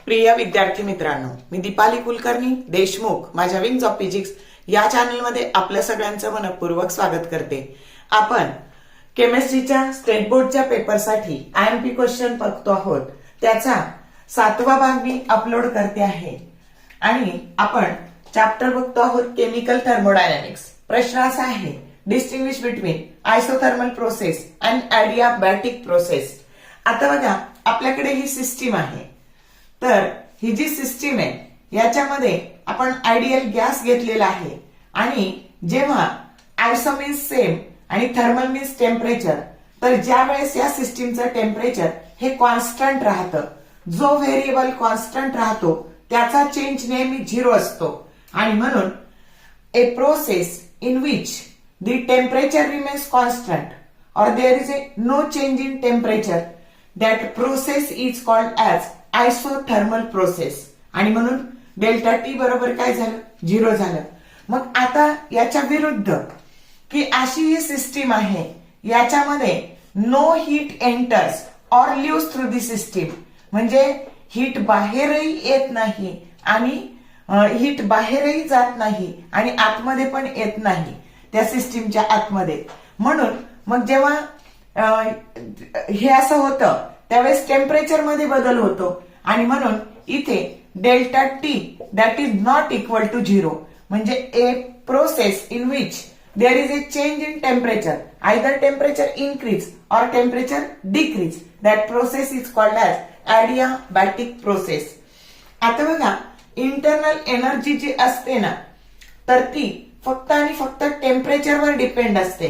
प्रिय विद्यार्थी मित्रांनो, मी दीपाली कुलकर्णी देशमुख माझ्या विंग्स ऑफ फिजिक्स या चॅनलमध्ये आपल्या सगळ्यांचं मनपूर्वक स्वागत करते। आपण केमिस्ट्रीच्या स्टेट बोर्डच्या पेपरसाठी आयएमपी क्वेश्चन बघतो आहोत। त्याचा 7वा भाग मी अपलोड करते आहे आणि आपण चॅप्टर बघतो आहोत केमिकल थर्मोडायनामिक्स। प्रश्न असा आहे, distinguish between isothermal process and adiabatic process. आता बघा, आपल्याकडे ही सिस्टीम आहे, तर ही जी सिस्टीम आहे याच्यामध्ये आपण आयडियल गॅस घेतलेला आहे आणि जेव्हा आयसो मीन्स सेम आणि थर्मल मीन्स टेम्परेचर, तर ज्या वेळेस या सिस्टीमचं टेम्परेचर हे कॉन्स्टंट राहतं, जो व्हेरिएबल कॉन्स्टंट राहतो त्याचा चेंज नेहमी 0 असतो आणि म्हणून a process in which the temperature remains constant और there is no change in temperature, that process is called as isothermal process. आणि म्हणून डेल्टा टी बरोबर काय झालं, 0 झालं। मग आता याच्या विरुद्ध की अशी ही सिस्टीम आहे, याच्यामध्ये no heat enters or leaves through the system, म्हणजे हीट बाहेरही येत नाही आणि हीट बाहेरही जात नाही आणि आतमध्ये पण येत नाही त्या सिस्टीमच्या आतमध्ये। म्हणून मग जेव्हा हे असं होतं त्यावेळेस टेम्परेचर मध्ये बदल होतो आणि म्हणून इथे delta T that is not equal to 0, म्हणजे a process in which there is a change in temperature, either temperature increase or temperature decrease, that process is called as adiabatic process. आता बघा, internal energy जी असते ना, तर ती फक्त आणि फक्त टेम्परेचरवर डिपेंड असते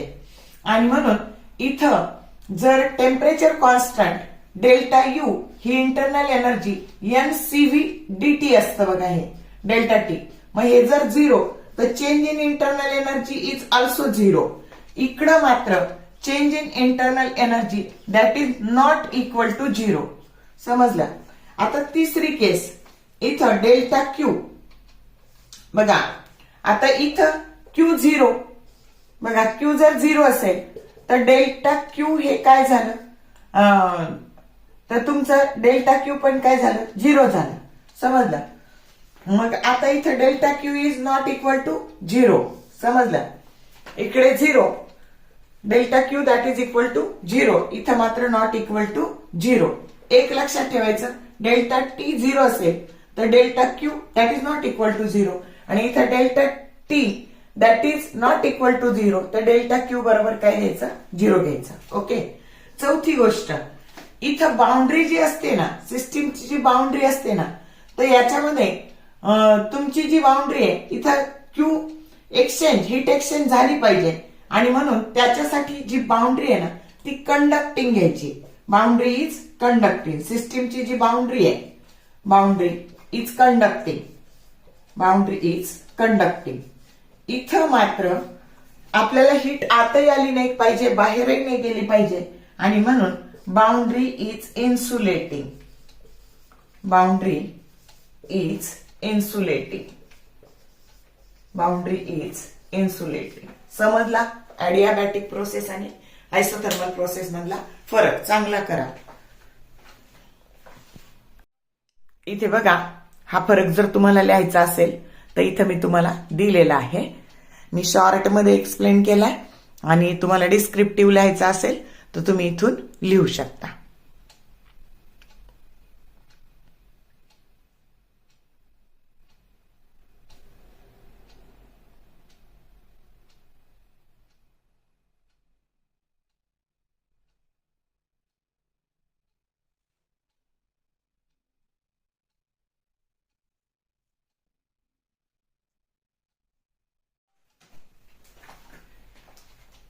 आणि म्हणून इथं जर टेम्परेचर कॉन्स्टंट डेल्टा यू ही इंटरनल एनर्जी एनसीव्ही डीटी असतं बघा, हे डेल्टा टी। मग हे जर 0 तर change in internal energy is also 0। इकडं मात्र change in internal energy that is not equal to 0। समजलं? आता तिसरी केस, इथं डेल्टा क्यू बघा, आता इथं क्यू 0 बघा, क्यू जर 0 असेल तर डेल्टा क्यू हे काय झालं, तर तुमचं डेल्टा क्यू पण काय झालं, 0 झालं। समजलं? मग आता इथं delta Q is not equal to 0। समजलं? इकडे 0 delta Q that is equal to 0, इथं मात्र नॉट इक्वल टू 0। एक लक्षात ठेवायचं, डेल्टा टी 0 असेल तर delta Q that is not equal to 0 आणि इथं delta T that is not equal to 0, तर डेल्टा क्यू बरोबर काय घ्यायचं, 0 घ्यायचं। ओके। चौथी गोष्ट, इथं बाउंड्री जी असते ना, सिस्टीमची जी बाउंड्री असते ना, तर याच्यामध्ये तुमची जी बाउंड्री आहे इथं क्यू एक्सचेंज, हीट एक्सचेंज झाली पाहिजे आणि म्हणून त्याच्यासाठी जी बाउंड्री आहे ना ती कंडक्टिंग घ्यायची। बाउंड्री इज कंडक्टिंग, सिस्टीमची जी बाउंड्री आहे, boundary is conducting, boundary is conducting. इथं मात्र आपल्याला हीट आतही आली नाही पाहिजे, बाहेरही नाही गेली पाहिजे आणि म्हणून boundary is insulating, boundary is insulating, boundary is insulating. समजला? एडियाबॅटिक प्रोसेस आणि आयसोथर्मल प्रोसेस मधला फरक चांगला करा। इथे बघा, हा फरक जर तुम्हाला लिहायचा असेल तर इथं मी तुम्हाला दिलेला आहे, मी शॉर्ट मध्ये एक्सप्लेन केलाय आणि तुम्हाला डिस्क्रिप्टिव्ह लिहायचा असेल तर तुम्ही इथून लिहू शकता।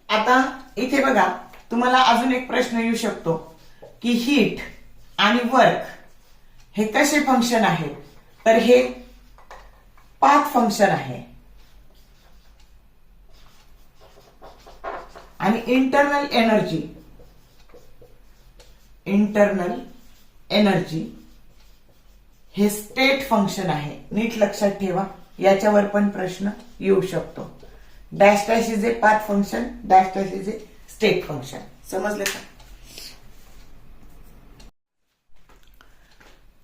आता इथे बघा, तुम्हाला अजून एक प्रश्न येऊ शकतो की हीट आणि वर्क हे कसे फंक्शन आहे, तर हे पाथ फंक्शन आहे आणि इंटरनल एनर्जी हे स्टेट फंक्शन आहे। नीट लक्षात ठेवा, याच्यावर पण प्रश्न येऊ शकतो। Dash dash is a path function, dash dash is a state function. समजलं का?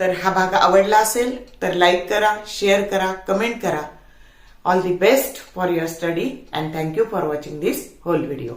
तर हा भाग आवडला असेल तर लाईक करा, शेअर करा, कमेंट करा. All the best for your study and thank you for watching this whole video.